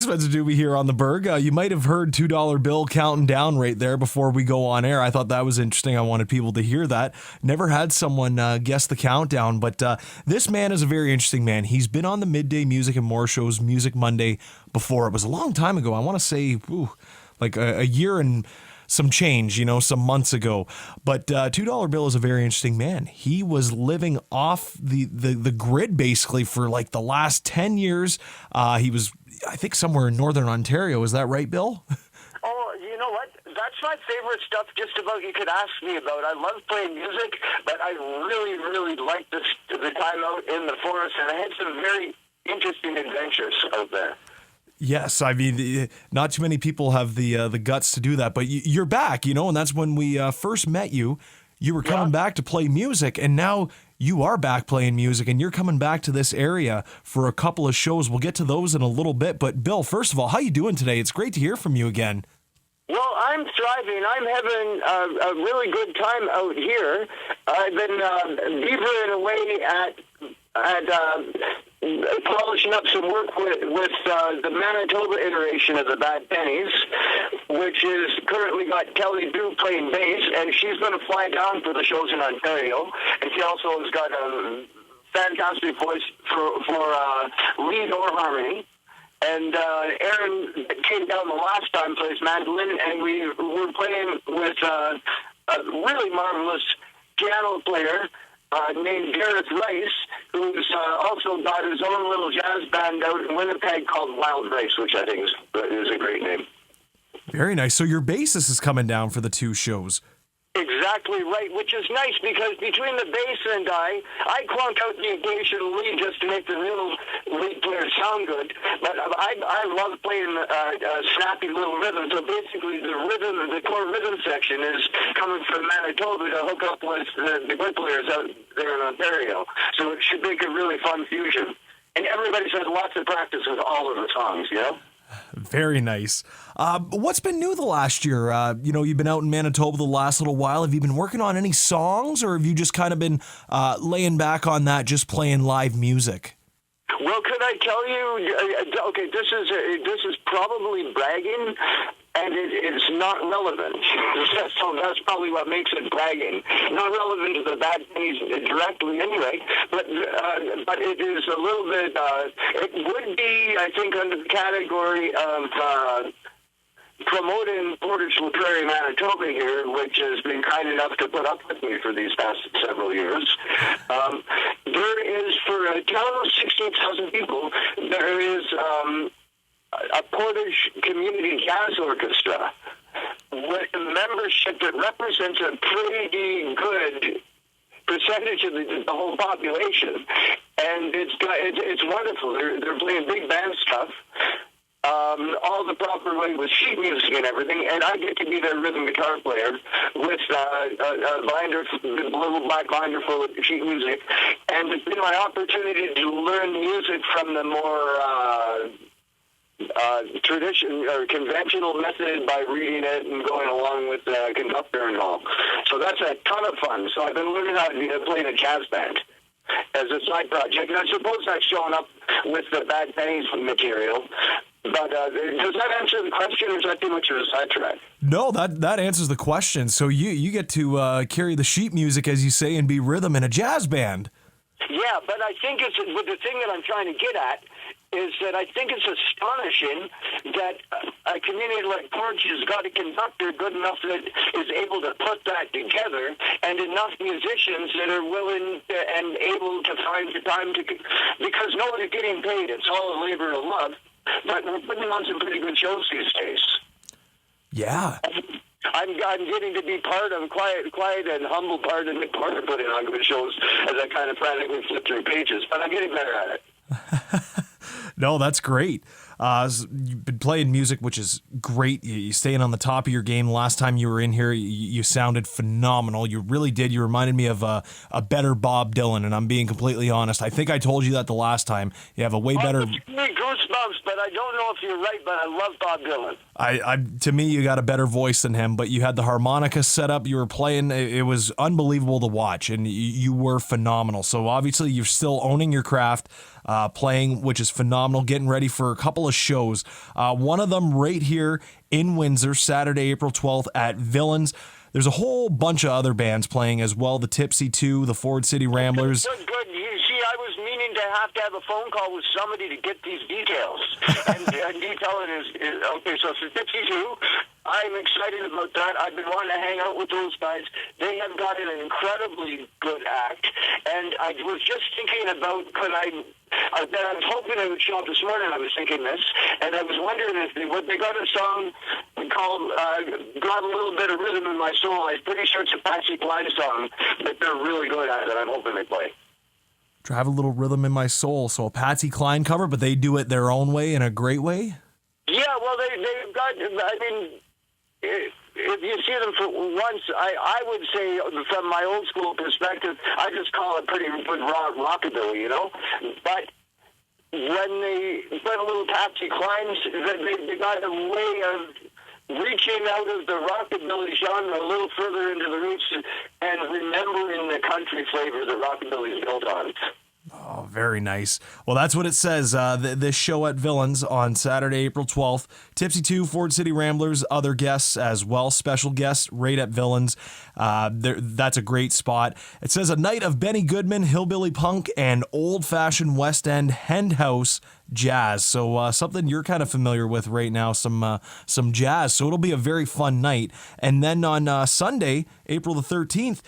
Spencer Duby here on the Berg. You might have heard $2 bill counting down right there before we go on air. I thought that was interesting. I wanted people to hear that. Never had someone guess the countdown, but this man is a very interesting man. He's been on the Midday Music and More shows, Music Monday, before. It was a long time ago. I want to say, like a year and some change, some months ago. But $2 bill is a very interesting man. He was living off the grid basically for like the last 10 years. He was, I think, somewhere in Northern Ontario. Is that right, Bill? Oh, you know what? That's my favorite stuff just about you could ask me about. I love playing music, but I really, really like the time out in the forest, and I had some very interesting adventures out there. Yes, I mean, not too many people have the guts to do that, but you're back, and that's when we first met you. You were coming back to play music, and now you are back playing music, and you're coming back to this area for a couple of shows. We'll get to those in a little bit, but Bill, first of all, how you doing today? It's great to hear from you again. Well, I'm thriving. I'm having a really good time out here. I've been beavering away at polishing up some work with the Manitoba iteration of the Bad Pennies, which is currently got Kelly Drew playing bass, and she's going to fly down for the shows in Ontario. And she also has got a fantastic voice for lead or harmony. And Aaron came down the last time, plays mandolin, and we were playing with a really marvelous piano player named Gareth Rice, who's also got his own little jazz band out in Winnipeg called Wild Rice, which I think is a great name. Very nice. So your bassist is coming down for the two shows. Exactly right, which is nice because between the bass and I clunk out the occasional lead just to make the real lead player sound good. But I love playing snappy little rhythms. So basically, the core rhythm section is coming from Manitoba to hook up with the good players out there in Ontario. So it should make a really fun fusion. And everybody's had lots of practice with all of the songs, Very nice. What's been new the last year? You've been out in Manitoba the last little while. Have you been working on any songs, or have you just kind of been laying back on that, just playing live music? Well, could I tell you? Okay, this is probably bragging, and it's not relevant. So that's probably what makes it bragging. Not relevant to the Bad Pennies directly, anyway. But it is a little bit. It would be, I think, under the category of promoting Portage La Prairie, Manitoba here, which has been kind enough to put up with me for these past several years. There is, for a town of 16,000 people, there is a Portage Community Jazz Orchestra with a membership that represents a pretty good percentage of the whole population, and it's wonderful. They're playing big band stuff. All the proper way with sheet music and everything, and I get to be their rhythm guitar player with a little black binder full of sheet music, and it's been my opportunity to learn music from the more tradition or conventional method by reading it and going along with the conductor and all. So that's a ton of fun. So I've been learning how to play in a jazz band as a side project, and I suppose that's showing up with the Bad Pennies material. But does that answer the question, or is that too much of a sidetrack? No, that answers the question. So you get to carry the sheet music, as you say, and be rhythm in a jazz band. Yeah, but I think the thing that I'm trying to get at is that I think it's astonishing that a community like Portage has got a conductor good enough that is able to put that together, and enough musicians that are willing and able to find the time to, because nobody's getting paid. It's all a labor of love. But we're putting on some pretty good shows these days. Yeah. I'm getting to be part of quiet and humble part of Nick Porter putting on good shows as I kind of frantically flip through pages, but I'm getting better at it. No, that's great. You've been playing music, which is great. You're staying on the top of your game. Last time you were in here, you sounded phenomenal. You really did. You reminded me of a better Bob Dylan, and I'm being completely honest. I think I told you that the last time. You have a way better... Goosebumps. Trumps, but I don't know if you're right, but I love Bob Dylan. To me, you got a better voice than him, but you had the harmonica set up. You were playing. It was unbelievable to watch, and you were phenomenal. So obviously, you're still owning your craft, playing, which is phenomenal, getting ready for a couple of shows. One of them right here in Windsor, Saturday, April 12th at Villains. There's a whole bunch of other bands playing as well, the Tipsy 2, the Ford City Ramblers. Good. You see, I was meaning to have a phone call with somebody to get these details. and detailing is okay, so for Tipsy 2, I'm excited about that. I've been wanting to hang out with those guys. They have got an incredibly good act. And I was just thinking about, I was hoping I would show up this morning. I was thinking this, and I was wondering if they got a song called "Got a Little Bit of Rhythm in My Soul." I'm pretty sure it's a Patsy Cline song, but they're really good at it. I'm hoping they play. Drive a little rhythm in my soul. So a Patsy Cline cover, but they do it their own way in a great way. Yeah, well, they've got. I mean, if you see them for once, I would say from my old school perspective, I just call it pretty good rockabilly, you know. But when they put a little Patsy Cline, they got a way of reaching out of the rockabilly genre a little further into the roots and remembering the country flavor that rockabilly is built on. Oh, very nice. Well, that's what it says. This show at Villains on Saturday, April 12th. Tipsy 2, Ford City Ramblers, other guests as well, special guests right at Villains. That's a great spot. It says a night of Benny Goodman, hillbilly punk, and old-fashioned West End henhouse jazz. So something you're kind of familiar with right now, some jazz. So it'll be a very fun night. And then on Sunday, April the 13th,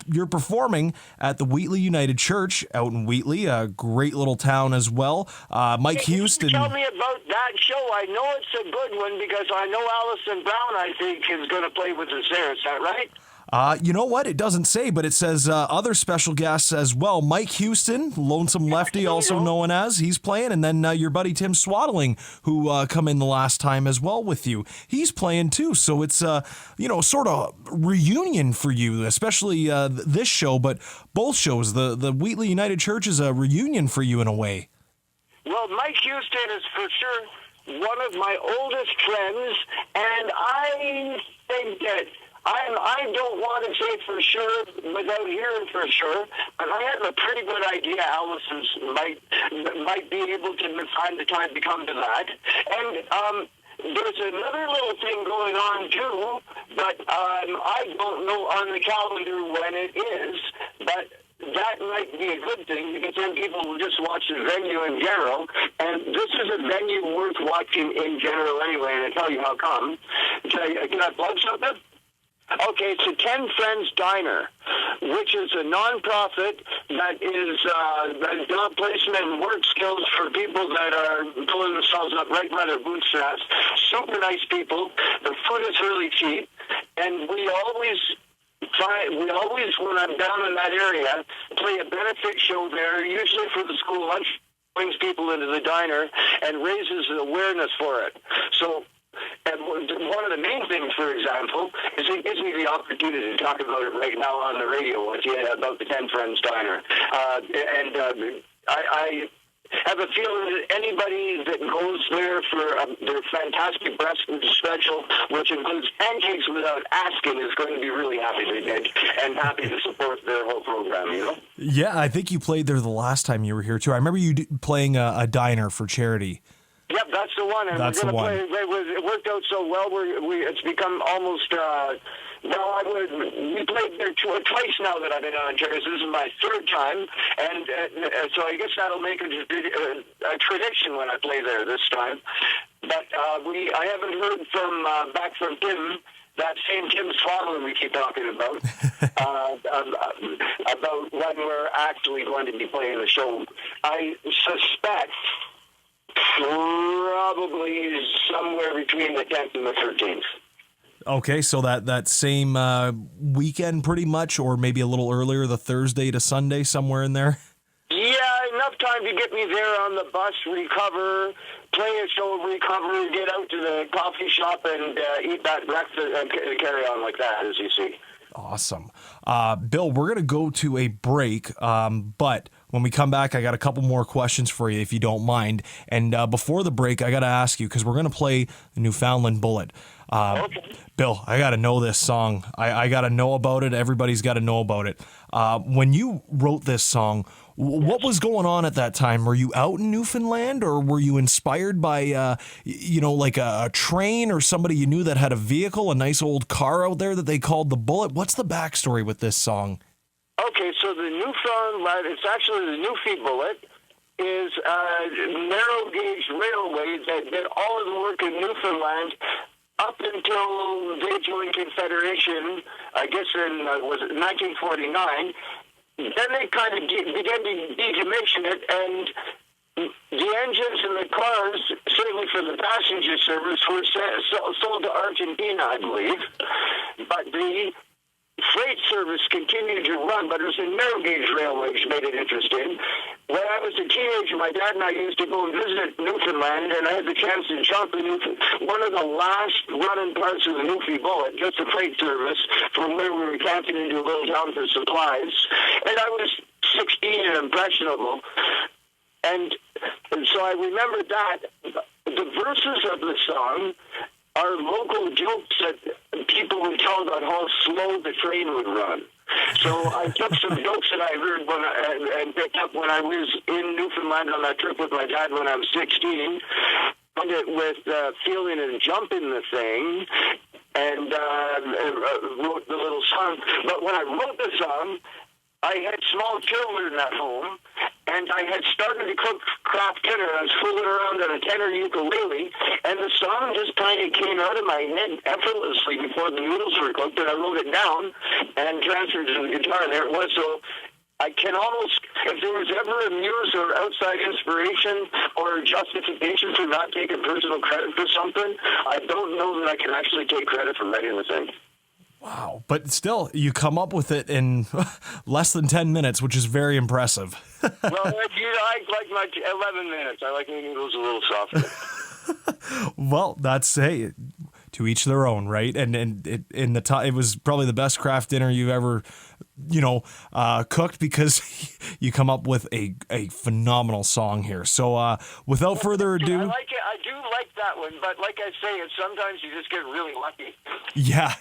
you're performing at the Wheatley United Church out in Wheatley, a great little town as well. Mike Houston. Tell me about that show. I know it's a good one because I know Alison Brown, I think, is going to play with us there. Is that right? You know what? It doesn't say, but it says other special guests as well. Mike Houston, Lonesome Lefty, also known as, he's playing. And then your buddy Tim Swaddling, who come in the last time as well with you. He's playing too. So it's, sort of reunion for you, especially this show, but both shows. The Wheatley United Church is a reunion for you in a way. Well, Mike Houston is for sure one of my oldest friends, and I think that I don't want to say for sure without hearing for sure, but I have a pretty good idea Allison's might be able to find the time to come to that. And there's another little thing going on too, but I don't know on the calendar when it is, but that might be a good thing because then people will just watch the venue in general. And this is a venue worth watching in general anyway, and I'll tell you how come. Can I plug something? Okay, it's a 10 Friends Diner, which is a nonprofit that is job placement and work skills for people that are pulling themselves up right by their bootstraps. Super nice people. The food is really cheap, and we always, when I'm down in that area, play a benefit show there, usually for the school lunch, brings people into the diner and raises awareness for it. So, and one of the main things, for example, is it gives me the opportunity to talk about it right now on the radio with you about the 10 Friends Diner. I have a feeling that anybody that goes there for their fantastic breakfast special, which includes pancakes without asking, is going to be really happy they did and happy to support their whole program, you know? Yeah, I think you played there the last time you were here, too. I remember you playing a diner for charity. Yep, that's the one. And that's we're the one. It worked out so well. It's become almost. We played there twice now that I've been on Jerry's. This is my third time, and so I guess that'll make a tradition when I play there this time. But I haven't heard back from Tim. That same Tim Swaddling we keep talking about, about when we're actually going to be playing the show. I suspect probably somewhere between the 10th and the 13th. Okay, so that same weekend pretty much, or maybe a little earlier, the Thursday to Sunday, somewhere in there? Yeah, enough time to get me there on the bus, recover, play a show, recover, get out to the coffee shop and eat that breakfast and carry on like that, as you see. Awesome. Bill, we're going to go to a break, but When we come back, I got a couple more questions for you, if you don't mind. And before the break, I got to ask you, because we're going to play the Newfoundland Bullet. Okay. Bill, I got to know this song. I got to know about it. Everybody's got to know about it. When you wrote this song, what was going on at that time? Were you out in Newfoundland, or were you inspired by, like a train or somebody you knew that had a vehicle, a nice old car out there that they called the Bullet? What's the backstory with this song? Okay, so the Newfoundland, it's actually the Newfie Bullet, is a narrow gauge railway that did all of the work in Newfoundland up until they joined Confederation, I guess in, was it 1949. Then they kind of began to decommission it, and the engines and the cars, certainly for the passenger service, were sold to Argentina, I believe. But the freight service continued to run, but it was a narrow gauge railway, which made it interesting. When I was a teenager, my dad and I used to go and visit Newfoundland, and I had the chance to jump in one of the last running parts of the Newfie Bullet, just a freight service, from where we were camping into a little town for supplies. And I was 16 and impressionable. And so I remembered that. The verses of the song are local jokes that people would tell about how slow the train would run. So I took some jokes that I heard and picked up when I was in Newfoundland on that trip with my dad when I was 16, and it with feeling and jumping the thing, and wrote the little song. But when I wrote the song, I had small children at home, and I had started to cook craft dinner. I was fooling around on a tenor ukulele, and the song just kind of came out of my head effortlessly before the noodles were cooked, and I wrote it down and transferred it to the guitar, and there it was. So I can almost, if there was ever a muse or outside inspiration or justification for not taking personal credit for something, I don't know that I can actually take credit for writing the thing. Wow. But still, you come up with it in less than 10 minutes, which is very impressive. Well, I like my 11 minutes. I like my noodles a little softer. Well, that's, hey, to each their own, right? And it was probably the best craft dinner you've ever, cooked, because you come up with a phenomenal song here. So without further ado, I like it. I do like that one, but like I say, sometimes you just get really lucky. Yeah.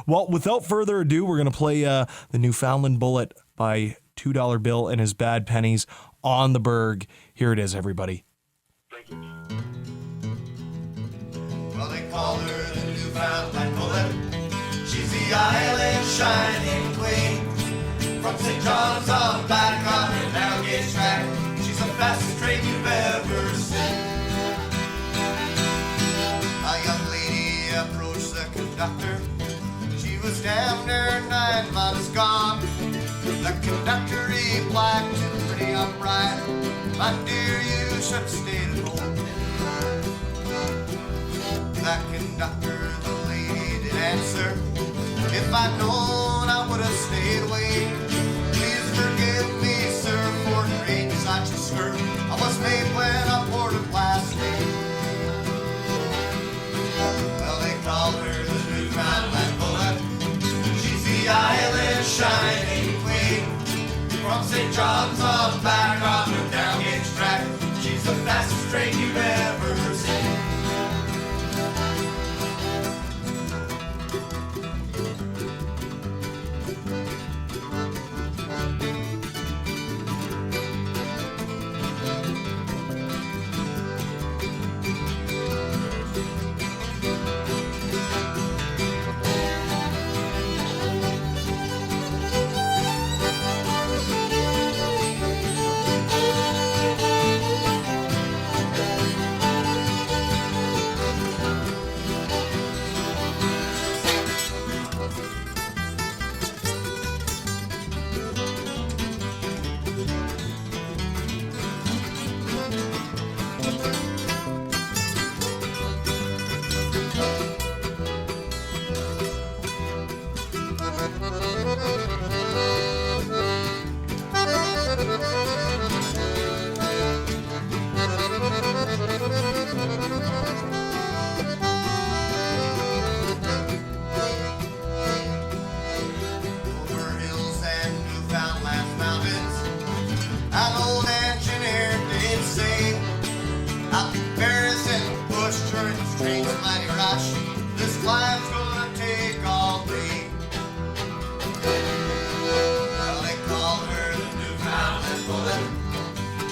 Well, without further ado, we're gonna play the Newfoundland Bullet by $2 Bill and his Bad Pennies on the Berg. Here it is, everybody. Thank you. Well, they call her the Newfoundland Bullet. She's the island shining queen. From St. John's on back on her narrow gauge track, she's the fastest train you've ever seen. A young lady approached the conductor. She was damn near 9 months gone. The conductor replied to pretty upright, "My dear, you should have stayed at home." That conductor, the lady, did answer, "If I'd known, I would have stayed away. Please forgive me, sir, for creating such a skirt. I was made when I boarded last night." Well, they called her the Newfoundland Bullet. She's the island shining queen. From St. John's on back on her down gauge track, she's the fastest train you've ever seen. train's a mighty rush. This climb's gonna take all day. Well, they call her the Newfoundland bullet.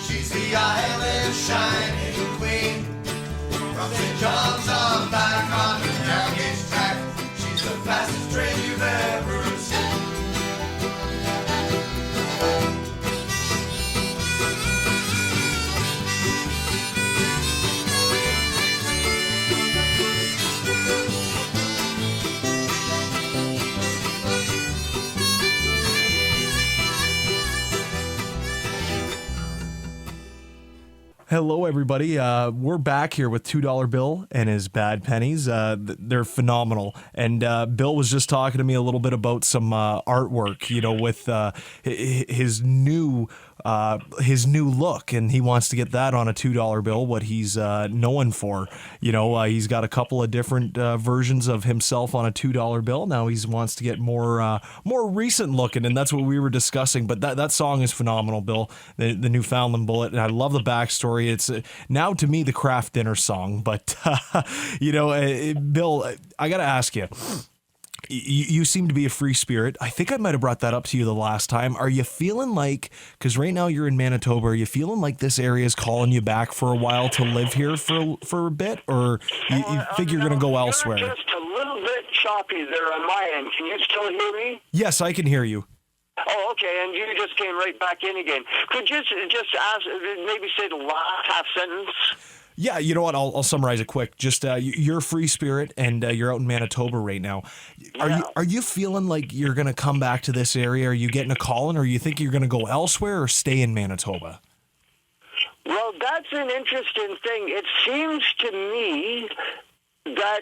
She's the island's shining queen. From St. John's on back on the narrow gauge track. She's the fastest train you've ever seen. Hello, everybody. We're back here with $2 Bill and his bad pennies. They're phenomenal. And Bill was just talking to me a little bit about some artwork, with his new look, and he wants to get that on a $2 bill. What he's known for, he's got a couple of different versions of himself on a $2 bill. Now he wants to get more recent looking, and that's what we were discussing. But that song is phenomenal, Bill. The Newfoundland Bullet, and I love the backstory. It's now to me the craft dinner song. But Bill, I got to ask you. You seem to be a free spirit. I think I might have brought that up to you the last time. Are you feeling like, because right now you're in Manitoba, are you feeling like this area is calling you back for a while to live here for a bit? Or you think you're going to go elsewhere? You're just a little bit choppy there on my end. Can you still hear me? Yes, I can hear you. Oh, okay, and you just came right back in again. Could you just ask, maybe say the last half sentence? Yeah, you know what? I'll summarize it quick. Just you're a free spirit, and you're out in Manitoba right now. Are you feeling like you're going to come back to this area? Are you getting a call in, or you think you're going to go elsewhere or stay in Manitoba? Well, that's an interesting thing. It seems to me that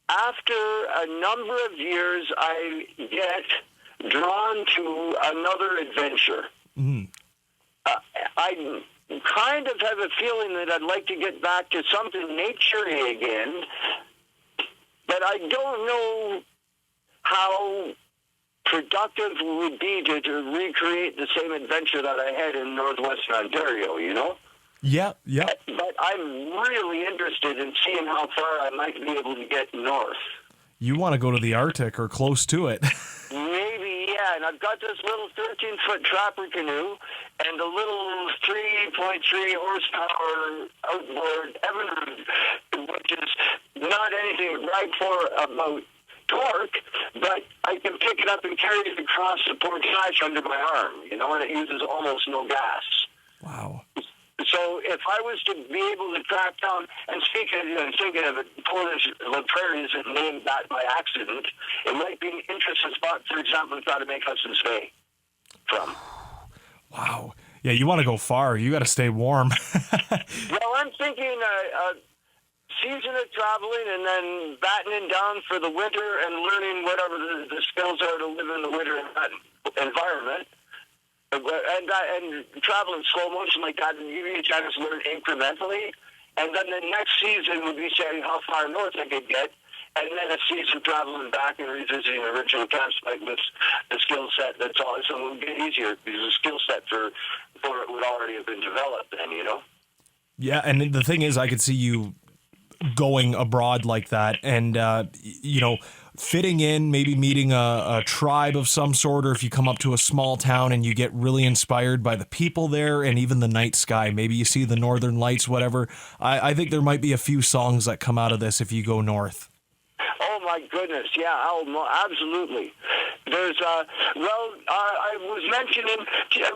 after a number of years, I get drawn to another adventure. Mm-hmm. I kind of have a feeling that I'd like to get back to something nature-y again, but I don't know how productive it would be to recreate the same adventure that I had in northwestern Ontario, Yeah. But I'm really interested in seeing how far I might be able to get north. You want to go to the Arctic or close to it. Maybe, yeah. And I've got this little 13-foot trapper canoe and a little 3.3 horsepower outboard Evinrude, which is not anything to brag for about torque, but I can pick it up and carry it across the portage under my arm, and it uses almost no gas. Wow. So if I was to be able to track down, and thinking of it, Polish La Prairie isn't named that by accident, it might be an interesting spot, for example, to try to make Hudson's Bay from. Wow. Yeah, you want to go far. You got to stay warm. Well, I'm thinking season of traveling and then battening down for the winter and learning whatever the skills are to live in the winter environment. And travel in slow motion like that, and give you a chance to learn incrementally. And then the next season would be saying how far north I could get, and then a season traveling back and revisiting the original campsite with the skill set that's all. So it would get easier because the skill set for it would already have been developed then, Yeah, and the thing is, I could see you going abroad like that and, fitting in, maybe meeting a tribe of some sort, or if you come up to a small town and you get really inspired by the people there and even the night sky, maybe you see the northern lights, whatever. I think there might be a few songs that come out of this if you go north. Oh, my goodness, yeah, absolutely. There's, I was mentioning,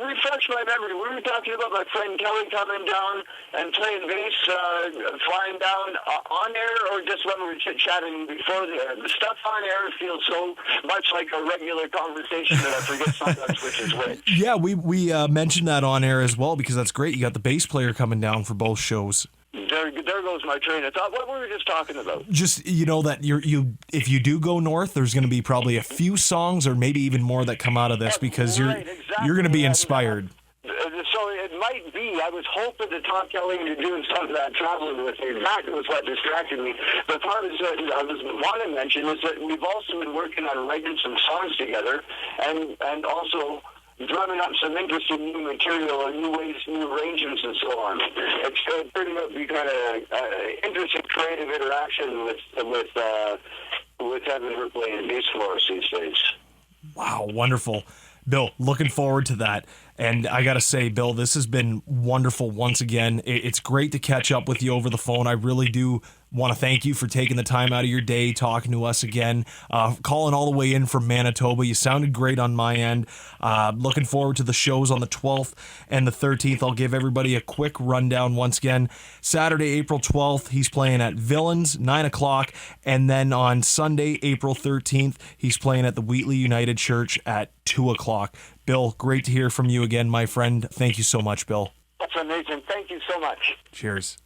refresh my memory, we were talking about my friend Kelly coming down and playing bass, flying down on air, or just when we were chatting before the air. The stuff on air feels so much like a regular conversation that I forget sometimes which is which. Yeah, we mentioned that on air as well, because that's great. You got the bass player coming down for both shows. There goes my train of thought. What were we just talking about? Just, that if you do go north, there's going to be probably a few songs or maybe even more that come out of this, because you're going to be inspired. So it might be. I was hoping to talk Kelly into doing some of that traveling with me. That was what distracted me. The part is that I want to mention is that we've also been working on writing some songs together, and also drumming up some interesting new material and new ways, new arrangements, and so on. It's pretty much be kind of interesting creative interaction with having her playing bass for us these days. Wow, wonderful. Bill, looking forward to that. And I got to say, Bill, this has been wonderful once again. It's great to catch up with you over the phone. I really do want to thank you for taking the time out of your day, talking to us again, calling all the way in from Manitoba. You sounded great on my end. Looking forward to the shows on the 12th and the 13th. I'll give everybody a quick rundown once again. Saturday, April 12th, he's playing at Villains, 9 o'clock. And then on Sunday, April 13th, he's playing at the Wheatley United Church at 2 o'clock. Bill, great to hear from you again, my friend. Thank you so much, Bill. That's amazing. Thank you so much. Cheers.